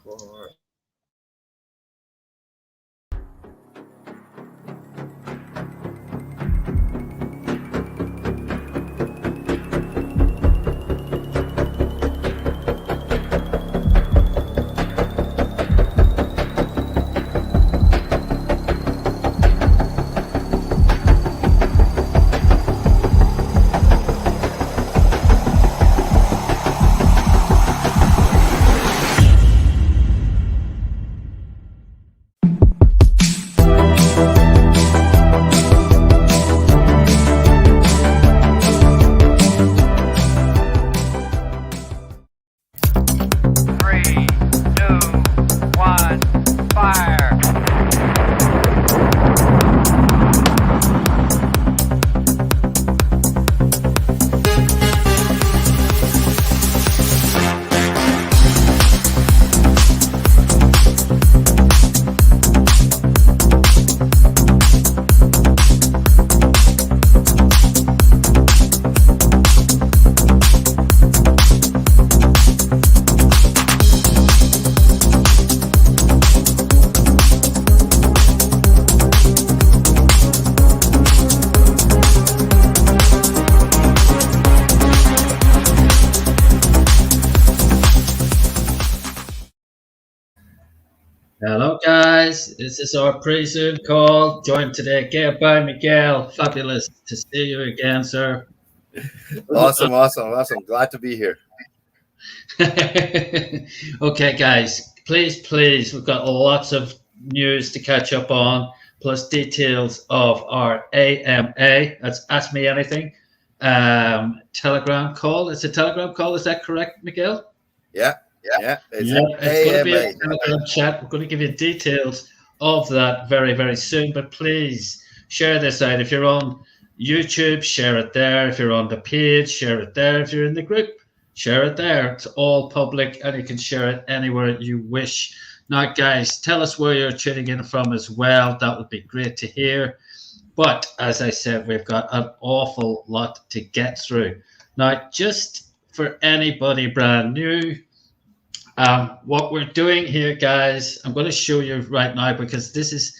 4. Hello, guys. This is our pre-Zoom call. Joined today again by Miguel. Fabulous to see you again, sir. Awesome. Glad to be here. Okay, guys. Please. We've got lots of news to catch up on, plus details of our AMA. That's Ask Me Anything. Telegram call. It's a Telegram call. Is that correct, Miguel? Yeah. It's going to be a AMA. Telegram chat. We're going to give you details of that very, very soon. But please share this out. If you're on YouTube, share it there. If you're on the page, share it there. If you're in the group, share it there. It's all public and you can share it anywhere you wish. Now, guys, tell us where you're tuning in from as well. That would be great to hear. But as I said, we've got an awful lot to get through. Now, just for anybody brand new, what we're doing here, guys, I'm going to show you right now because this is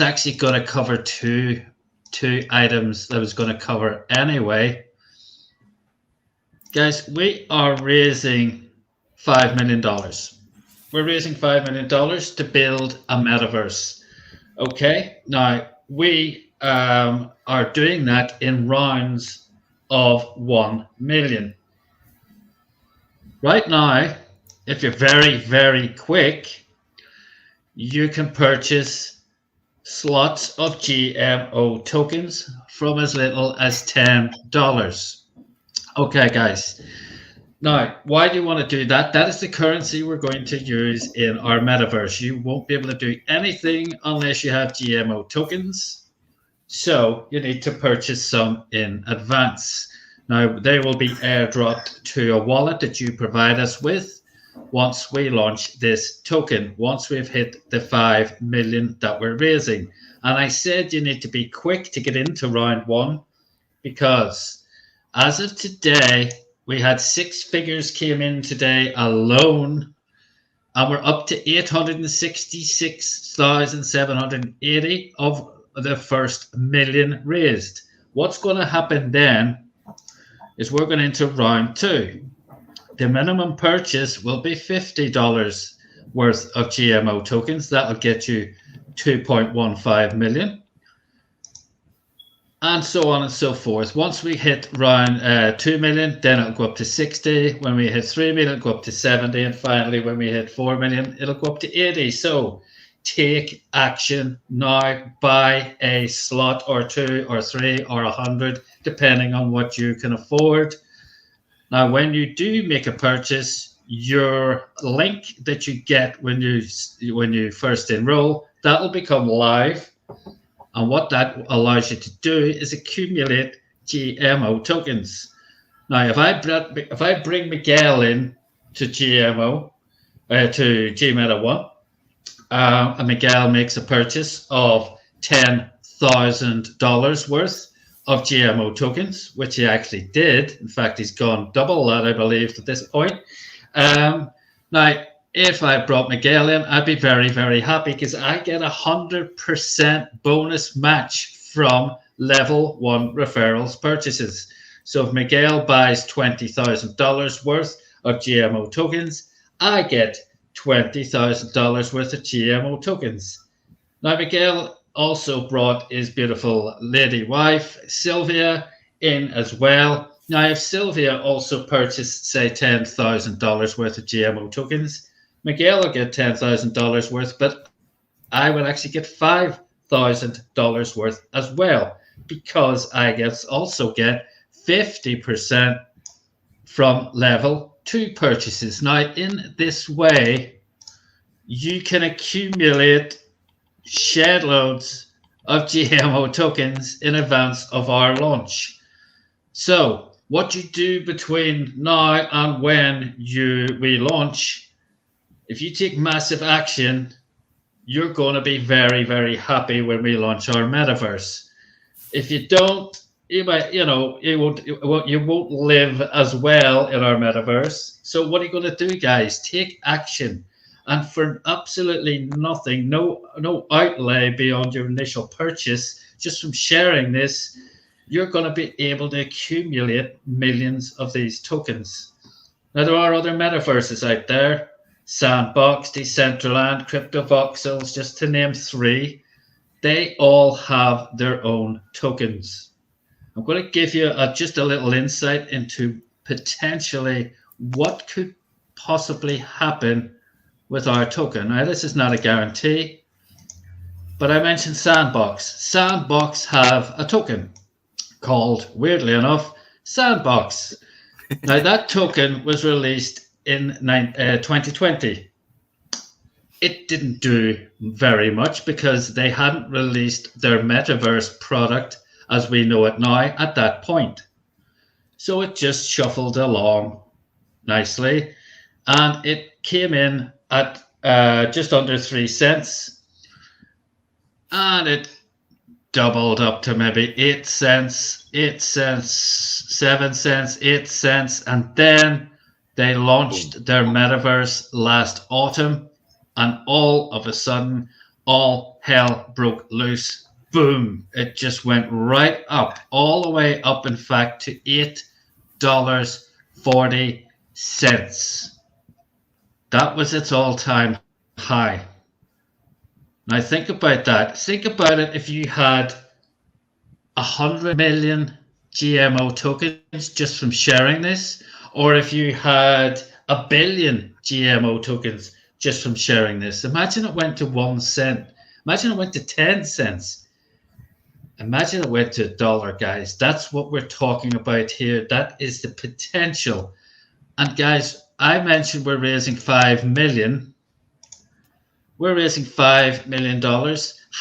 actually going to cover two items that I was going to cover anyway. Guys, we are raising $5 million. We're raising $5 million to build a metaverse. Okay, now we are doing that in rounds of 1 million. Right now, if you're very, very quick, you can purchase slots of GMO tokens from as little as $10. Okay, guys. Now, why do you want to do that? That is the currency we're going to use in our metaverse. You won't be able to do anything unless you have GMO tokens. So you need to purchase some in advance. Now, they will be airdropped to a wallet that you provide us with once we launch this token, once we've hit the 5 million that we're raising. And I said you need to be quick to get into round one because as of today, we had 6 figures came in today alone, and we're up to 866,780 of the first million raised. What's going to happen then is we're going into round two. The minimum purchase will be $50 worth of GMO tokens. That'll get you 2.15 million. And so on and so forth. Once we hit round 2 million, then it'll go up to 60. When we hit 3 million, it'll go up to 70. And finally, when we hit 4 million, it'll go up to 80. So take action now. Buy a slot or 2 or 3 or 100, depending on what you can afford. Now, when you do make a purchase, your link that you get when you first enroll, that will become live. And what that allows you to do is accumulate GMO tokens. Now, if I bring Miguel in to Gmeta One, and Miguel makes a purchase of $10,000 worth of GMO tokens, which he actually did. In fact, he's gone double that, I believe, at this point. Now, if I brought Miguel in, I'd be very, very happy because I get 100% bonus match from level 1 referrals purchases. So if Miguel buys $20,000 worth of GMO tokens, I get $20,000 worth of GMO tokens. Now, Miguel also brought his beautiful lady wife, Sylvia, in as well. Now, if Sylvia also purchased, say, $10,000 worth of GMO tokens, Miguel will get $10,000 worth, but I will actually get $5,000 worth as well because I also get 50% from level 2 purchases. Now, in this way, you can accumulate shed loads of GMO tokens in advance of our launch. So, what you do between now and when we launch, if you take massive action, you're going to be very, very happy when we launch our metaverse. If you don't, you won't live as well in our metaverse. So what are you going to do, guys? Take action, and for absolutely nothing, no outlay beyond your initial purchase, just from sharing this, you're going to be able to accumulate millions of these tokens. Now, there are other metaverses out there: Sandbox, Decentraland, Crypto Voxels, just to name 3. They all have their own tokens. I'm going to give you just a little insight into potentially what could possibly happen with our token. Now, this is not a guarantee, but I mentioned Sandbox. Sandbox have a token called, weirdly enough, Sandbox. Now, that token was released in 2020. It didn't do very much because they hadn't released their metaverse product as we know it now at that point. So it just shuffled along nicely, and it came in at just under 3 cents, and it doubled up to maybe 8 cents, 7 cents, 8 cents, and then they launched their metaverse last autumn, and all of a sudden, all hell broke loose. Boom! It just went right up, all the way up, in fact, to $8.40. That was its all-time high. Now think about that. Think about it if you had 100 million GMO tokens just from sharing this, or if you had 1 billion GMO tokens just from sharing this. Imagine it went to 1 cent. Imagine it went to 10 cents. Imagine it went to $1, guys. That's what we're talking about here. That is the potential. And guys, I mentioned we're raising $5 million. We're raising $5 million.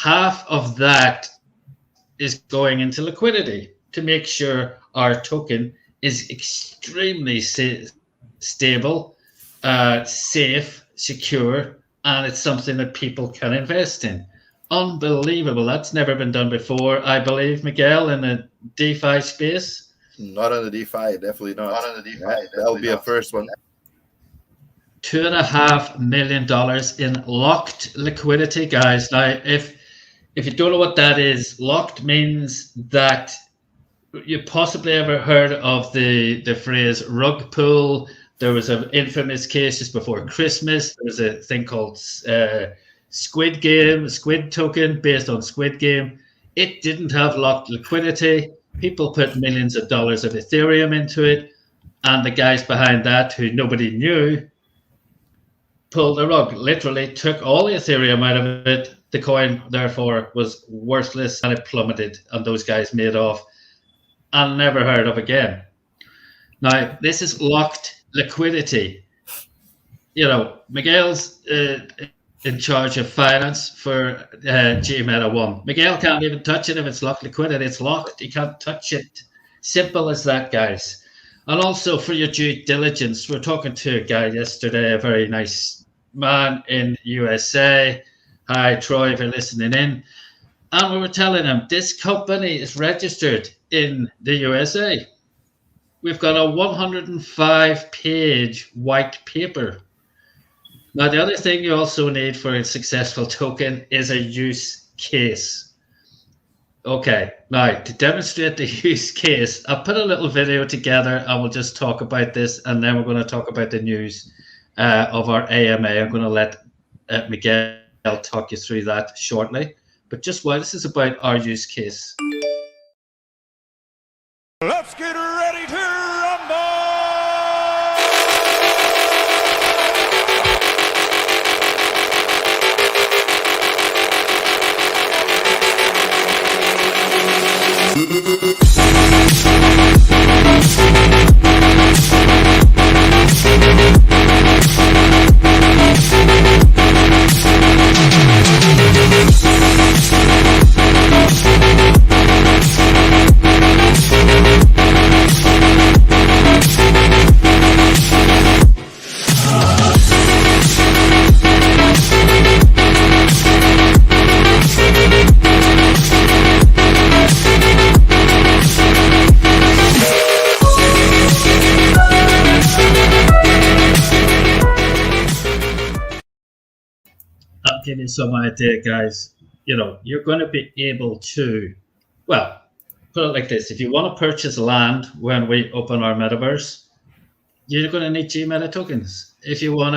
Half of that is going into liquidity to make sure our token is extremely stable, safe, secure, and it's something that people can invest in. Unbelievable. That's never been done before, I believe, Miguel, in the DeFi space. Not on the DeFi, definitely not. Not on the DeFi. That'll be a first one. $2.5 million in locked liquidity, guys. Now, if you don't know what that is, locked means that you possibly ever heard of the phrase rug pull. There was an infamous case just before Christmas. There was a thing called Squid token based on Squid Game. It didn't have locked liquidity. People put millions of dollars of Ethereum into it, and the guys behind that, who nobody knew, pulled the rug, literally took all the Ethereum out of it. The coin, therefore, was worthless, and it plummeted, and those guys made off and never heard of again. Now, this is locked liquidity. You know, Miguel's in charge of finance for Gmeta One. Miguel can't even touch it if it's locked liquidity. It's locked. You can't touch it. Simple as that, guys. And also for your due diligence, we're talking to a guy yesterday, a very nice man in USA. Hi, Troy, if you're listening in. And we were telling him this company is registered in the USA. We've got a 105-page white paper. Now, the other thing you also need for a successful token is a use case. Okay, now to demonstrate the use case, I'll put a little video together. I will just talk about this, and then we're going to talk about the news of our AMA. I'm going to let Miguel talk you through that shortly. But just while this is about our use case. Let's get ready to rumble! I'll give you some idea, guys. You're going to be able to, well, put it like this. If you want to purchase land when we open our metaverse, you're going to need Gmeta tokens. If you want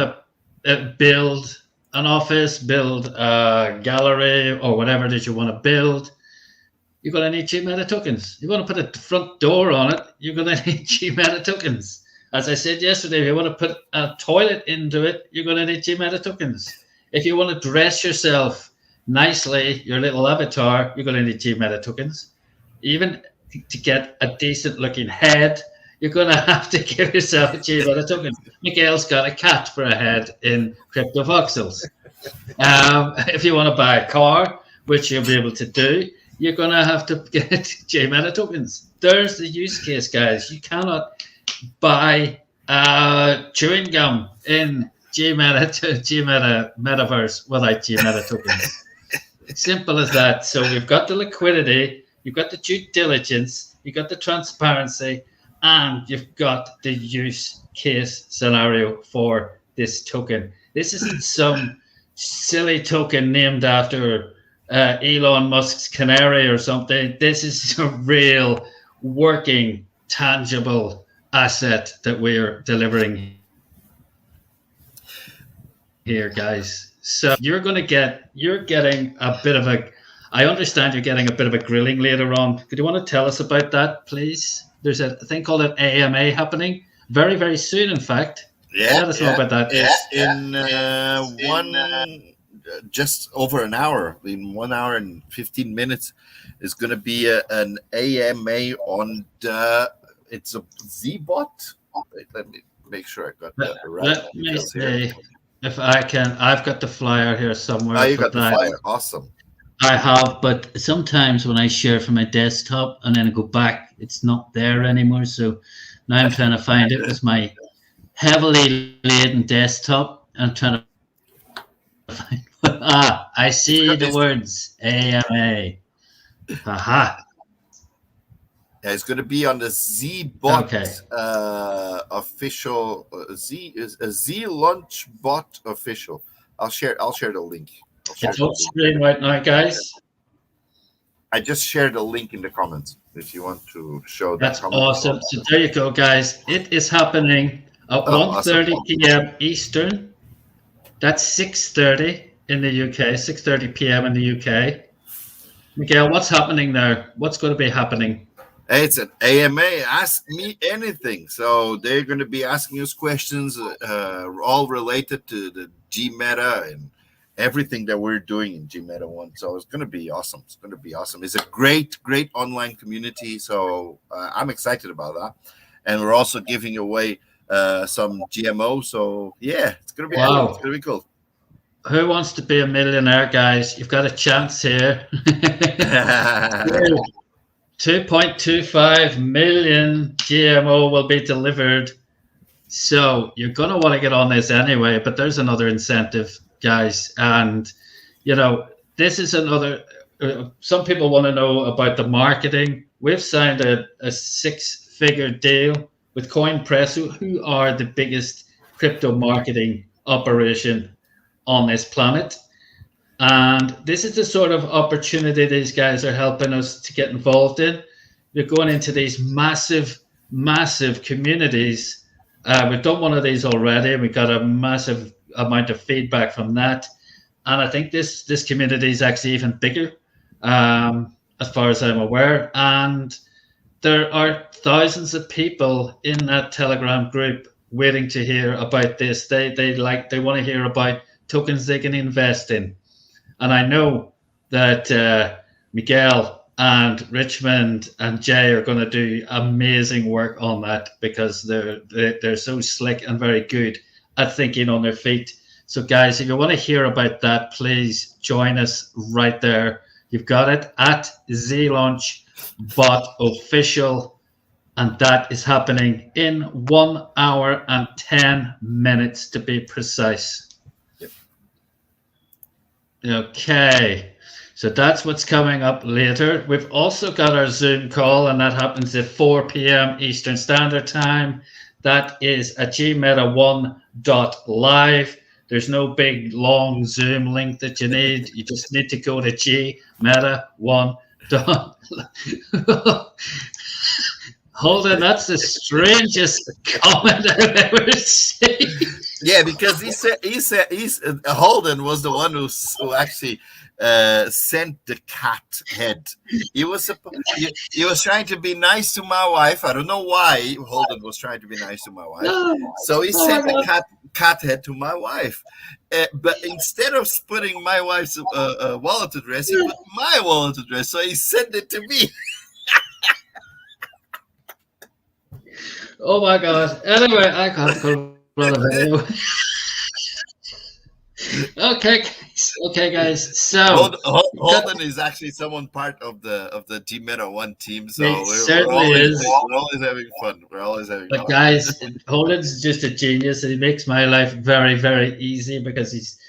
to build an office, build a gallery, or whatever it is you want to build, you're going to need Gmeta tokens. You want to put a front door on it, you're going to need Gmeta tokens. As I said yesterday, if you want to put a toilet into it, you're going to need Gmeta tokens. If you want to dress yourself nicely, your little avatar, you're going to need Gmeta tokens. Even to get a decent looking head, you're going to have to give yourself a Gmeta token. Miguel's got a cat for a head in Crypto Voxels. If you want to buy a car, which you'll be able to do, you're going to have to get Gmeta tokens. There's the use case, guys. You cannot buy chewing gum in Gmeta metaverse without Gmeta tokens. Simple as that. So we've got the liquidity, you've got the due diligence, you've got the transparency, and you've got the use case scenario for this token. This isn't some silly token named after Elon Musk's canary or something. This is a real working, tangible asset that we're delivering here, guys. So you're getting a bit of a, I understand you're getting a bit of a grilling later on. Could you want to tell us about that, please? There's a thing called an AMA happening very, very soon, in fact. Let us know about that. It's in just over an hour, in 1 hour and 15 minutes, is going to be an AMA on it's a ZBot. Wait, let me make sure I got that right. Let me see if I can. I've got the flyer here somewhere. Oh, you got the flyer. Awesome. I have, but sometimes when I share from my desktop and then I go back, it's not there anymore. So now I'm trying to find it with my heavily laden desktop. I'm trying to find. I see the words AMA. Aha. Yeah, it's going to be on the ZBot official Z Launch Bot official. I'll share the link. It's on screen right now, guys. I just shared a link in the comments if you want to show that. That's awesome. So there you go, guys. It is happening at 1:30 p.m. Eastern. That's 6:30 in the UK, 6:30 p.m. in the UK. Miguel, what's happening there? What's going to be happening? It's an AMA. Ask me anything. So they're going to be asking us questions all related to the Gmeta and everything that we're doing in Gmeta One. So it's going to be awesome. It's going to be awesome. It's a great online community. So I'm excited about that. And we're also giving away some GMO. So yeah, it's going to be cool. It's going to be cool. Who wants to be a millionaire, guys? You've got a chance here. 2.25 million GMO will be delivered. So you're going to want to get on this anyway, but there's another incentive, guys. And, this is another, some people want to know about the marketing. We've signed a 6-figure deal with CoinPress, who are the biggest crypto marketing operation on this planet. And this is the sort of opportunity these guys are helping us to get involved in. You're going into these massive, massive communities. We've done one of these already, and we got a massive amount of feedback from that. And I think this community is actually even bigger, as far as I'm aware. And there are thousands of people in that Telegram group waiting to hear about this. They want to hear about tokens they can invest in. And I know that Miguel and Richmond and Jay are going to do amazing work on that, because they're so slick and very good at thinking on their feet. So, guys, if you want to hear about that, please join us right there. You've got it at ZLaunchBot Official, and that is happening in 1 hour and 10 minutes to be precise. Okay, so that's what's coming up later. We've also got our Zoom call, and that happens at 4 p.m. Eastern Standard Time. That is at gmeta1.live. There's no big, long Zoom link that you need. You just need to go to gmeta1. Hold on, that's the strangest comment I've ever seen. Yeah, because Holden was the one who actually sent the cat head. He was trying to be nice to my wife. I don't know why Holden was trying to be nice to my wife. So he sent the cat head to my wife. But instead of putting my wife's wallet address, he put my wallet address. So he sent it to me. Oh my God. Anyway, I can't control the video. Okay, guys. So Holden is actually someone part of the Gmeta One team. So we're always having fun. We're always having but fun. Guys, Holden's just a genius, and he makes my life very, very easy, because he's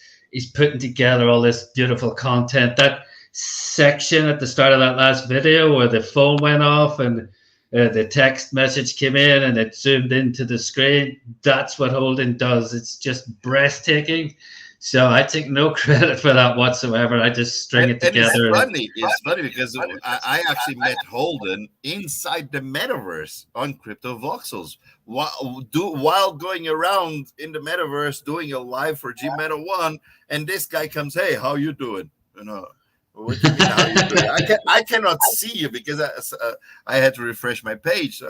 putting together all this beautiful content. That section at the start of that last video where the phone went off and the text message came in and it zoomed into the screen, that's what Holden does. It's just breathtaking. So I take no credit for that whatsoever. I just string it together. It's funny because I actually met Holden inside the metaverse on Crypto Voxels while going around in the metaverse doing a live for Gmeta One, and this guy comes, "Hey, how you doing?" You know. What do you mean, how you doing? I cannot see you because I had to refresh my page.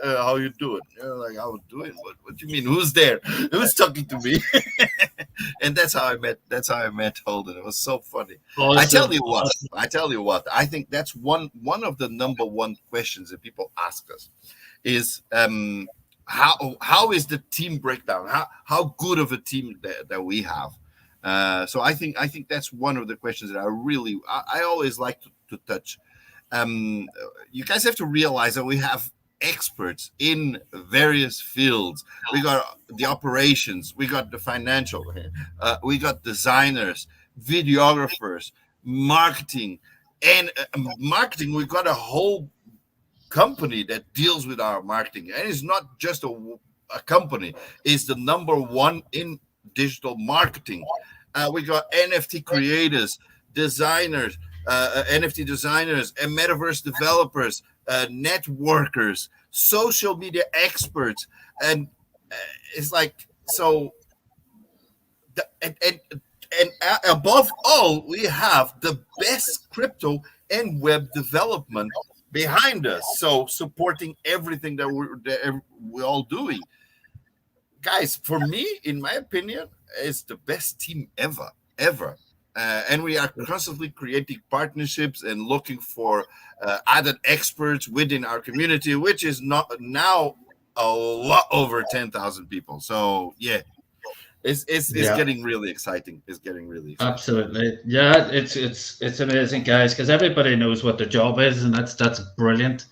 How you doing? Like, I was doing. What do you mean? Who's there? Who's talking to me? And that's how I met Holden. It was so funny. Awesome. I tell you what. I think that's one of the number one questions that people ask us is how is the team breakdown? How good of a team that we have? So I think that's one of the questions that I always like to touch. You guys have to realize that we have experts in various fields. We got the operations, we got the financial, we got designers, videographers, marketing, and marketing. We got a whole company that deals with our marketing, and it's not just a company. It's the number one in digital marketing. We got NFT creators, designers, NFT designers, and metaverse developers, networkers, social media experts, and it's like so. And above all, we have the best crypto and web development behind us, so supporting everything that we're all doing. Guys, for me, in my opinion, it's the best team ever. And we are constantly creating partnerships and looking for added experts within our community, which is not now a lot over 10,000 people. So yeah, it's getting really exciting. It's getting really exciting. Absolutely. Yeah, it's amazing, guys, because everybody knows what their job is, and that's brilliant.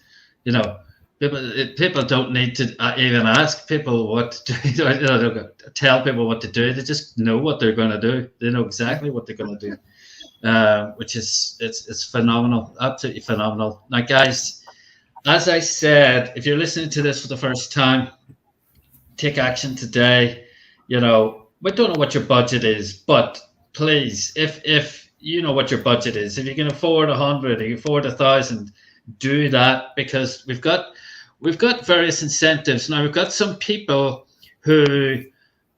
You know, people don't need to even ask people what to do, tell people what to do. They just know what they're going to do. They know exactly what they're going to do, which is it's phenomenal, absolutely phenomenal. Now, guys, as I said, if you're listening to this for the first time, take action today. You know, we don't know what your budget is, but please, if you know what your budget is, if you can afford 100, you can afford 1,000, do that, because we've got various incentives now. We've got some people who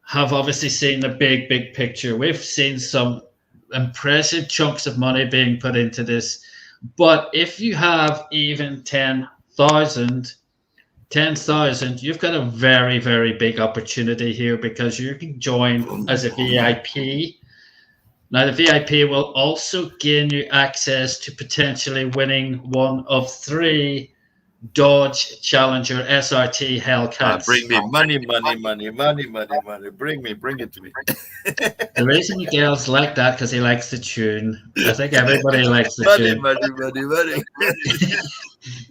have obviously seen the big picture. We've seen some impressive chunks of money being put into this, but if you have even 10,000, you've got a very, very big opportunity here, because you can join as a VIP. Now, the VIP will also gain you access to potentially winning one of 3 Dodge Challenger SRT Hellcats. Bring me money. Bring it to me. The reason the girls like that, because he likes the tune. I think everybody likes the tune. Money.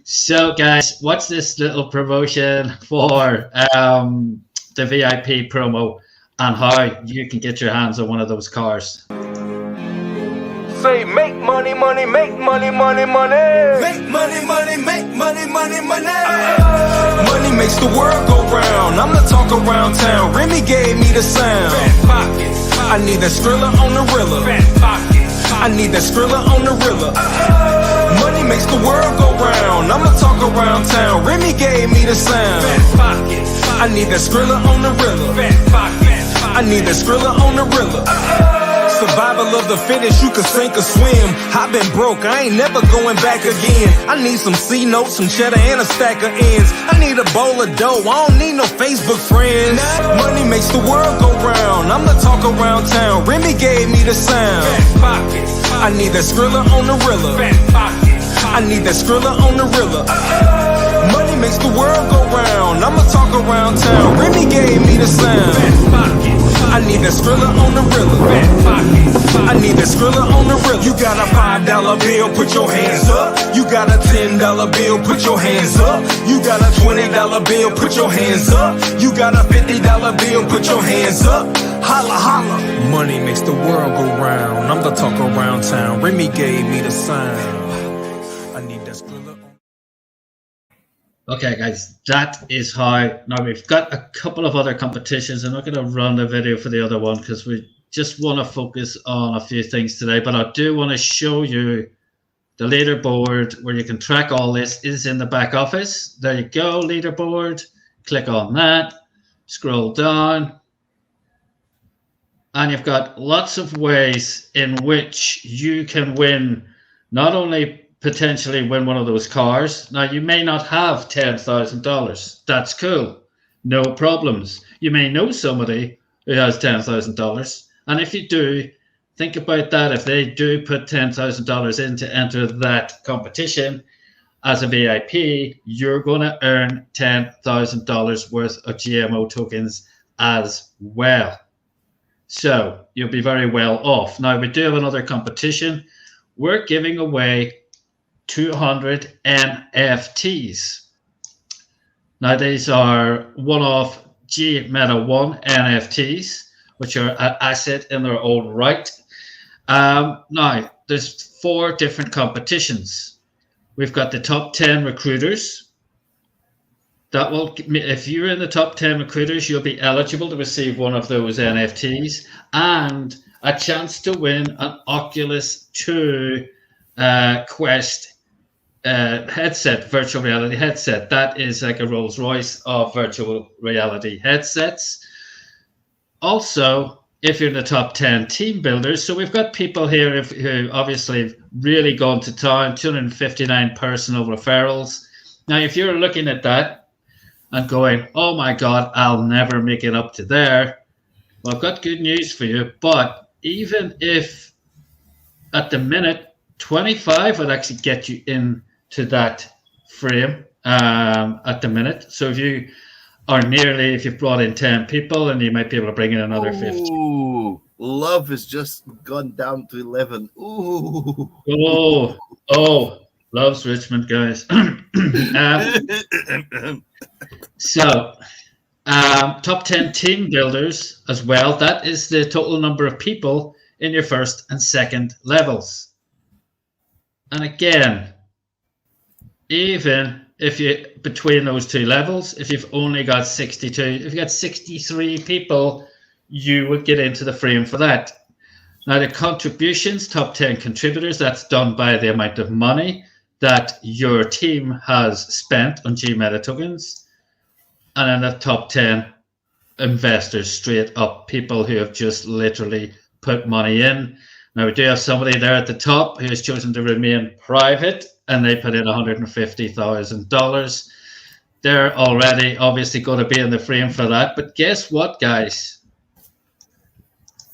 So, guys, what's this little promotion for the VIP promo and how you can get your hands on one of those cars? Say make money, money, make money, money, money. Make money, money, make money, money, money. Money makes the world go round. I'm the talk around town. Remy gave me the sound. Fat pockets, I need that Skrilla on the Rilla. fat pockets, I need that Skrilla on the Rilla. Money makes the world go round. I'm the talk around town. Remy gave me the sound. fat pockets, I need that Skrilla on the Rilla. fat pockets. I need that Skrilla on the Rilla. Survival of the fittest, you can sink or swim. I've been broke, I ain't never going back again. I need some C notes, some cheddar, and a stack of ends. I need a bowl of dough, I don't need no Facebook friends. Money makes the world go round. I'm the talk around town. Remy gave me the sound. Fat pockets, I need that Skrilla on the Rilla. fat pockets, I need that Skrilla on the Rilla. Money makes the world go round. I'ma talk around town. Remy gave me the sound. fat pockets, I need that Skrilla on the Rilla. fat pockets. I need that Skrilla on the Rilla. You got a $5 bill, put your hands up. You got a $10 bill, put your hands up. You got a $20 bill, put your hands up. You got a $50 bill, put your hands up. Holla, holla. Money makes the world go round. I'm the talk around town. Remy gave me the sound. I need that Skrilla on. Okay, guys, that is how. Now, we've got a couple of other competitions. I'm not going to run the video for the other one because we just want to focus on a few things today. But I do want to show you the leaderboard where you can track all this. Is in the back office. There you go, leaderboard. Click on that. Scroll down. And you've got lots of ways in which you can win, not only potentially win one of those cars. Now, you may not have $10,000. That's cool. No problems. You may know somebody who has $10,000. And if you do, think about that. If they do put $10,000 in to enter that competition as a VIP, you're going to earn $10,000 worth of GMO tokens as well. So you'll be very well off. Now, we do have another competition. We're giving away 200 NFTs. Now, these are one-off Gmeta One NFTs, which are an asset in their own right. Now, there's 4 different competitions. We've got the top 10 recruiters. That will, if you're in the top 10 recruiters, you'll be eligible to receive one of those NFTs and a chance to win an Oculus 2 Quest headset, virtual reality headset. That is like a Rolls Royce of virtual reality headsets. Also, if you're in the top 10 team builders, so we've got people here who obviously have really gone to town, 259 personal referrals. Now, if you're looking at that and going, oh my God, I'll never make it up to there, well, I've got good news for you. But even if at the minute 25 would actually get you into that frame at the minute. So if you are nearly, if you've brought in 10 people, and you might be able to bring in another 50. Ooh, love has just gone down to 11. Ooh. Oh, loves Richmond, guys. So, top 10 team builders as well. That is the total number of people in your first and second levels. And again, even if you, between those 2 levels, if you've only got 62, if you got 63 people you would get into the frame for that. Now, the contributions, top 10 contributors, that's done by the amount of money that your team has spent on Gmeta tokens. And then the top 10 investors, straight up, people who have just literally put money in. Now, we do have somebody there at the top who has chosen to remain private, and they put in $150,000. They're already obviously going to be in the frame for that. But guess what, guys?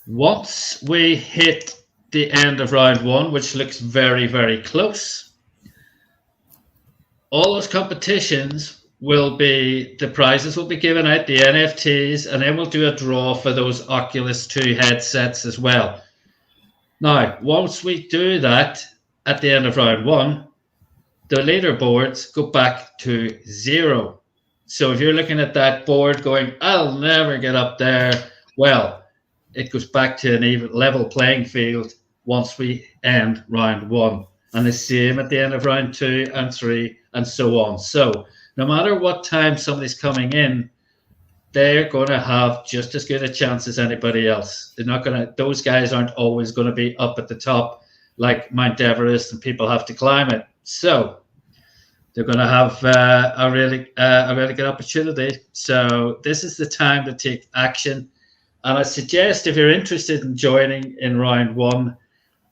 Once we hit the end of round one, which looks very, very close, all those competitions will be, the prizes will be given out, the NFTs, and then we'll do a draw for those Oculus 2 headsets as well. Now, once we do that at the end of round one, the leaderboards go back to 0. So if you're looking at that board going, I'll never get up there, well, it goes back to an even level playing field once we end round one. And the same at the end of round 2 and 3 and so on. So no matter what time somebody's coming in, they're going to have just as good a chance as anybody else. They're not going to, those guys aren't always going to be up at the top like Mount Everest and people have to climb it. So they're going to have a really good opportunity. So this is the time to take action. And I suggest if you're interested in joining in round one,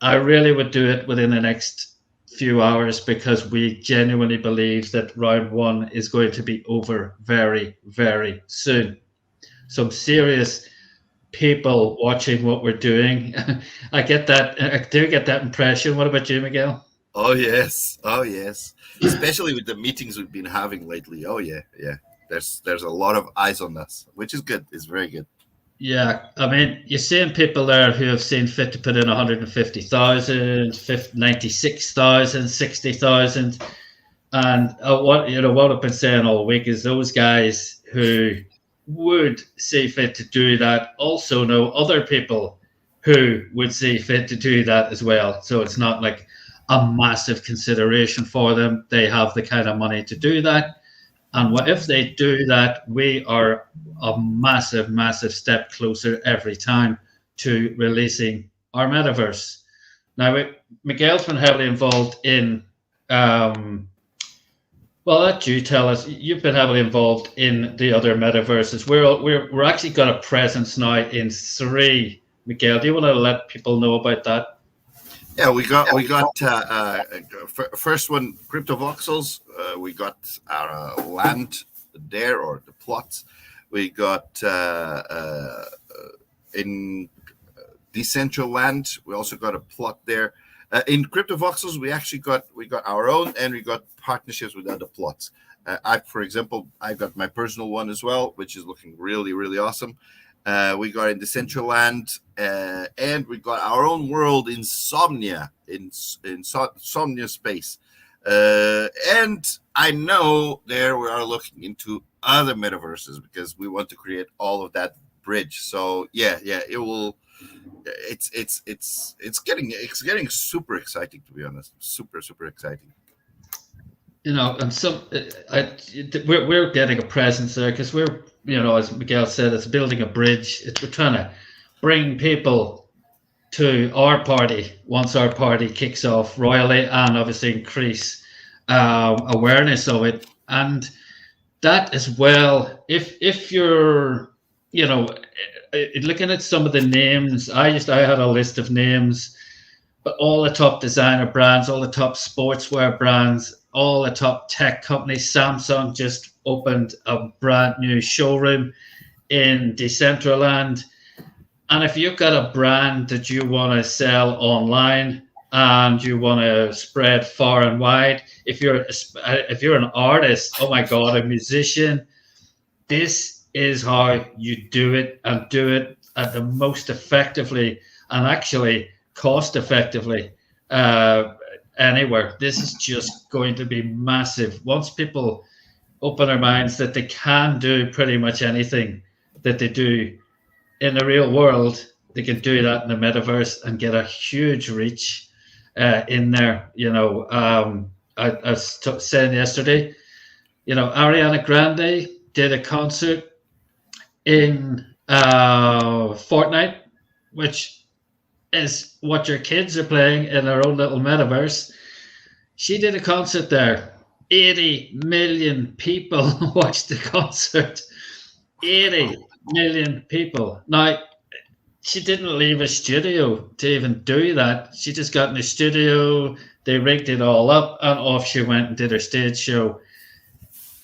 I really would do it within the next few hours, because we genuinely believe that round one is going to be over very, very soon. Some serious people watching what we're doing. I get that. I do get that impression. What about you, Miguel? Oh yes, especially with the meetings we've been having lately. Oh yeah. There's a lot of eyes on us, which is good. It's very good. Yeah, I mean, you're seeing people there who have seen fit to put in 150,000, 96,000, 60,000, and what I've been saying all week is those guys who would see fit to do that also know other people who would see fit to do that as well. So it's not like a massive consideration for them. They have the kind of money to do that. And what if they do that, we are a massive, massive step closer every time to releasing our metaverse. Now, Miguel's been heavily involved in, well, let you tell us, you've been heavily involved in the other metaverses. We're actually got a presence now in 3. Miguel, do you want to let people know about that? Yeah, we got first one, crypto voxels. We got our land there, or the plots. We got in Decentraland. We also got a plot there. In crypto voxels, we got our own, and we got partnerships with other plots. For example, I got my personal one as well, which is looking really, really awesome. We got in Decentraland, and we got our own world in Somnia, in Somnia space. And I know there we are looking into other metaverses, because we want to create all of that bridge. So yeah, it will. It's getting super exciting, to be honest. Super exciting. And we're getting a presence there because we're, as Miguel said, it's building a bridge. We're trying to bring people to our party once our party kicks off royally, and obviously increase awareness of it. And that as well, if you're, looking at some of the names, I had a list of names, but all the top designer brands, all the top sportswear brands, all the top tech companies. Samsung just opened a brand new showroom in Decentraland. And if you've got a brand that you want to sell online and you want to spread far and wide, if you're an artist, oh my God, a musician, this is how you do it, and do it at the most effectively and actually cost effectively anywhere. This is just going to be massive. Once people open their minds that they can do pretty much anything that they do in the real world, they can do that in the metaverse and get a huge reach in there. I was saying yesterday, Ariana Grande did a concert in Fortnite, which is what your kids are playing in their own little metaverse. She did a concert there. 80 million people watched the concert. 80 million people. Now, she didn't leave a studio to even do that. She just got in the studio, they rigged it all up, and off she went and did her stage show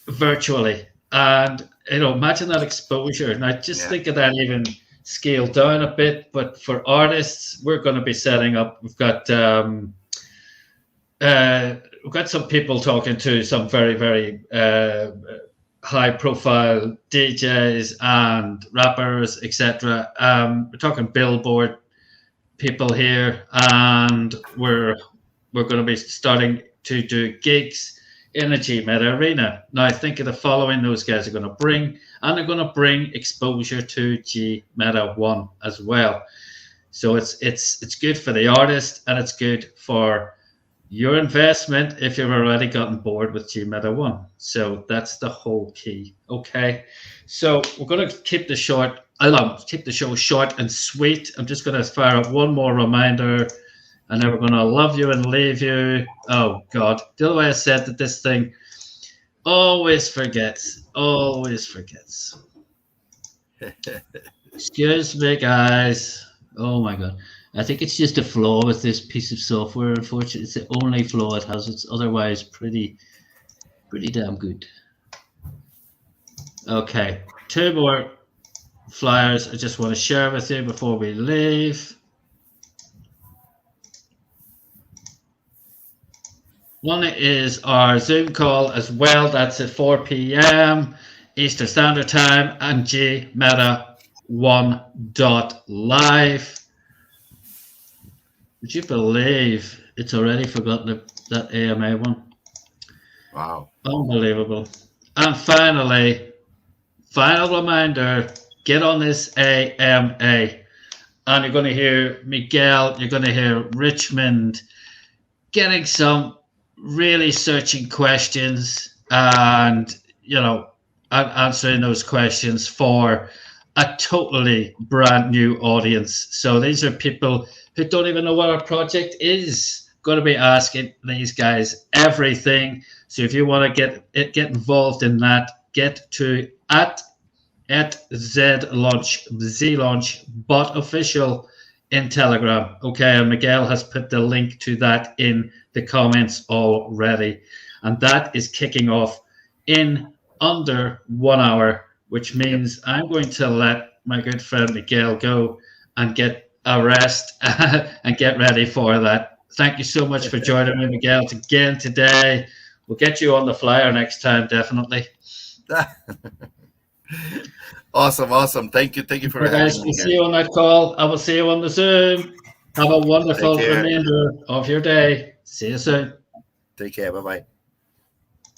virtually. And imagine that exposure. And I just think of that even scaled down a bit. But for artists, we're going to be setting up. We've got some people talking to some very, very high-profile DJs and rappers, etc. We're talking Billboard people here, and we're going to be starting to do gigs in the Gmeta Arena. Now, I think of the following those guys are going to bring, and they're going to bring exposure to Gmeta One as well. So it's good for the artist, and it's good for your investment if you've already gotten bored with Gmeta One. So that's the whole key. Okay, so we're going to keep the show short and sweet. I'm just going to fire up one more reminder, and then we're going to love you and leave you. Oh God, the other way I said that this thing always forgets. Excuse me, guys. Oh my God. I think it's just a flaw with this piece of software. Unfortunately, it's the only flaw it has. It's otherwise pretty damn good. Okay, 2 more flyers I just want to share with you before we leave. One is our Zoom call as well. That's at 4 p.m. Eastern Standard Time and Gmeta One.live. Would you believe it's already forgotten that AMA one? Wow. Unbelievable. And finally, final reminder, get on this AMA. And you're going to hear Miguel, you're going to hear Richmond getting some really searching questions and, answering those questions for a totally brand new audience. So these are people who don't even know what our project is, going to be asking these guys everything. So if you want to get involved in that, get to at zlaunch bot official in Telegram. Okay, and Miguel has put the link to that in the comments already, and that is kicking off in under 1 hour, which means I'm going to let my good friend Miguel go and get a rest and get ready for that. Thank you so much for joining me, Miguel, again today. We'll get you on the flyer next time, definitely. Awesome. Thank you for having guys, me. We'll see you on that call. I will see you on the Zoom. Have a wonderful remainder of your day. See you soon. Take care. Bye-bye.